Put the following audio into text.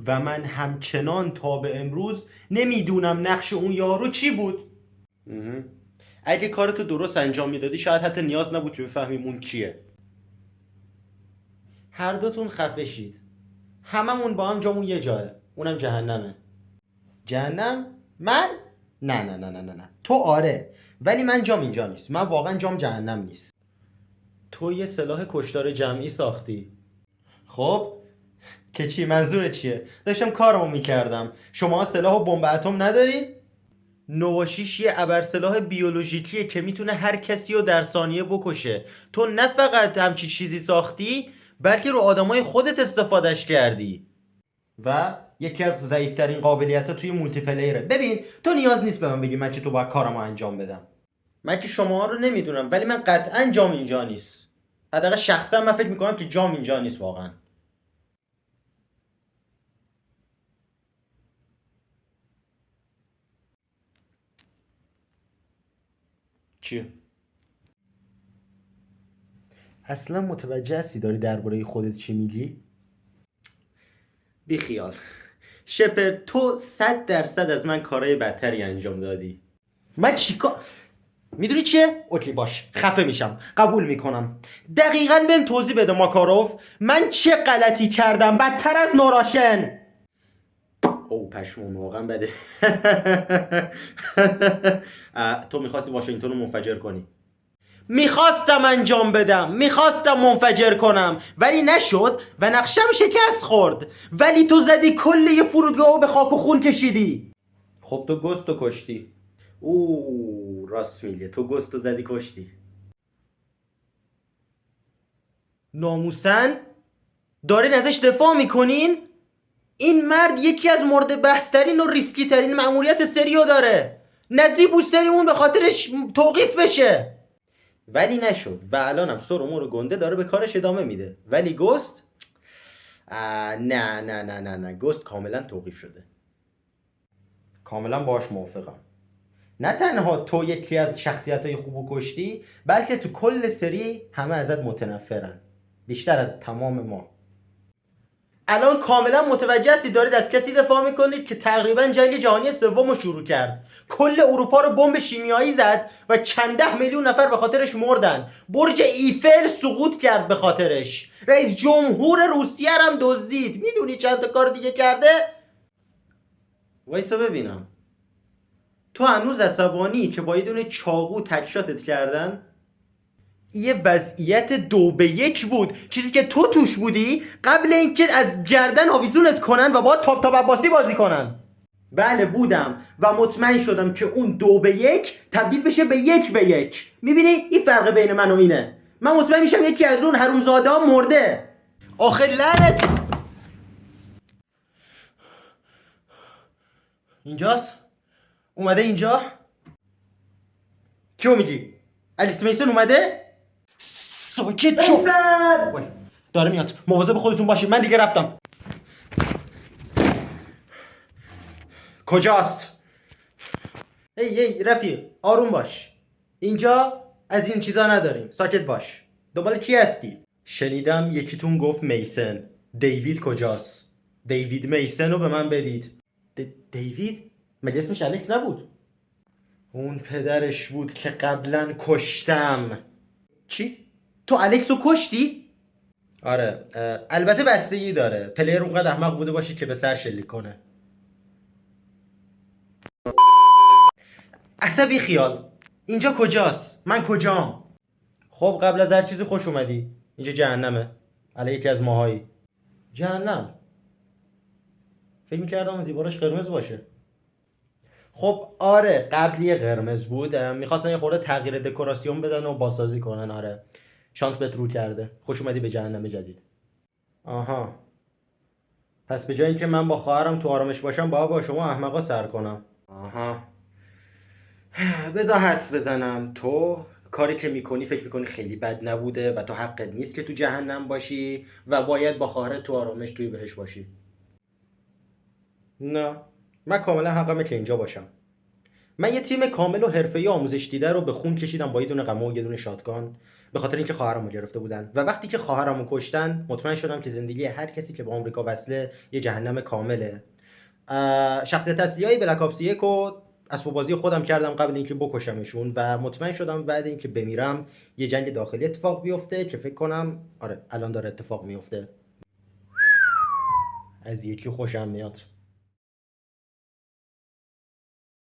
و من همچنان تا به امروز نمیدونم نقش اون یارو چی بود. اگه کارتو درست انجام میدادی شاید حتی نیاز نبود که بفهمیم اون کیه. هر دوتون خفه شید. هممون با هم جامون یه جایه، اونم جهنمه. جهنم؟ من؟ نه نه نه نه نه نه. تو آره، ولی من جام اینجا نیست. من واقعا جام جهنم نیست. تو یه سلاح کشتار جمعی ساختی. خب که چی؟ منظور چیه؟ داشتم کارمو میکردم. شما سلاح و بمب اتم ندارین؟ نواشیش یه ابرسلاح بیولوژیکیه که میتونه هر کسی رو در ثانیه بکشه. تو نه فقط همچی چیزی ساختی، بلکه رو آدمای خودت استفادهش کردی. و یکی از ضعیفترین قابلیت‌ها توی مولتی پلیره. ببین تو نیاز نیست به من بگی من چطور باید کارمو انجام بدم. من که شما رو نمیدونم، ولی من قطعا جام اینجا نیست. حداقل شخصا من فکر میکنم که جام اینجا نیست واقعا. چیه؟ اصلا متوجه هستی داری درباره خودت چی میگی؟ بی خیال. شپر تو 100% از من کارهای بدتری انجام دادی. من چیکار؟ میدونی چیه؟ اوکی باش، خفه میشم، قبول میکنم. دقیقاً بهم توضیح بده ماکاروف، من چه غلطی کردم بدتر از نوراشن؟ او پشمام واقعا بده. تو میخواستی واشنگتن رو منفجر کنی. میخواستم انجام بدم، میخواستم منفجر کنم، ولی نشد و نقشم شکست خورد. ولی تو زدی کل یه فرودگاهو به خاک و خون کشیدی. خب تو گستو کشتی. او راست میگه، تو گستو زدی کشتی. ناموسن دارین ازش دفاع میکنین؟ این مرد یکی از مورد بحثترین و ریسکی ترین مأموریت سریو داره. نزدیک بود سریمون به خاطرش توقیف بشه، ولی نشد و الانم سر امور گنده داره به کارش ادامه میده. ولی گست نه نه نه نه نه، گست کاملا توقیف شده. کاملا باش موافقم. نه تنها تو یکی از شخصیت‌های خوبو کشتی، بلکه تو کل سری همه ازت متنفرن، بیشتر از تمام ما. الان کاملا متوجه هستی دارید از کسی دفاع میکنید که تقریبا جنگ جهانی سوم رو شروع کرد، کل اروپا رو بمب شیمیایی زد و چند ده میلیون نفر به خاطرش مردن، برج ایفل سقوط کرد به خاطرش، رئیس جمهور روسیه هم دزدید. میدونی چند تا کار دیگه کرده؟ وایسا ببینم. تو هنوز عصبانی که با یه دونه چاقو تکشاتت کردن؟ یه وضعیت 2-1 بود، چیزی که تو توش بودی قبل اینکه از گردن آویزونت کنن و با تاپ عباسی بازی کنن. بله بودم و مطمئن شدم که اون 2-1 تبدیل بشه به 1-1. میبینی این فرق بین من و اینه. من مطمئن میشم یکی از اون حرومزاده ها مرده. آخه لعنت. اینجاست؟ اومده اینجا؟ کیو میگی؟ الیس میسون اومده؟ ساکت شو. داره میاد، مواظب خودتون باشید. من دیگه رفتم. کجاست؟ ای رفیق آروم باش، اینجا از این چیزا نداریم، ساکت باش. دنبال کی هستی؟ شنیدم یکیتون گفت میسن. دیوید کجاست؟ دیوید میسن رو به من بدید. دیوید؟ مگه اسمش الیکس نبود؟ اون پدرش بود که قبلا کشتم. چی؟ تو الکس رو کشتی؟ آره، البته بستگی داره پلیر اونقدر احمق بوده باشه که به سر شلیک کنه. عصبی خیال. اینجا کجاست؟ من کجام؟ خب قبل از هر چیزی خوش اومدی. اینجا جهنمه. علی یکی از ماهایی. جهنم؟ فکر می‌کردم دیوارش قرمز باشه. خب آره قبلی قرمز بود، میخواستن یه خورده تغییر دکوراسیون بدن و بازسازی کنن. آره شانس بهت رو کرده، خوش اومدی به جهنم جدید. آها، پس به جای اینکه من با خواهرم تو آرامش باشم باید با شما احمقا سر کنم. آها، بذار حدس بزنم تو کاری که میکنی فکر میکنی خیلی بد نبوده و تو حقت نیست که تو جهنم باشی و باید با خواهرت تو آرامش توی بهش باشی. نه، من کاملا حقمه که اینجا باشم. من یه تیم کامل و حرفه‌ای آموزش دیده رو به خون کشیدم با یه دونه قمه و یه دونه شاتگان، به خاطر اینکه خواهرمو گرفته بودن. و وقتی که خواهرمو کشتن مطمئن شدم که زندگی هر کسی که به آمریکا وصله یه جهنم کامله. شخصیت اصلیای بلک آپس 1 رو اسباب بازی خودم کردم قبل اینکه بکشمشون و مطمئن شدم بعد اینکه بمیرم یه جنگ داخلی اتفاق بیفته که فکر کنم آره الان داره اتفاق میفته. از یکی خوشم میاد.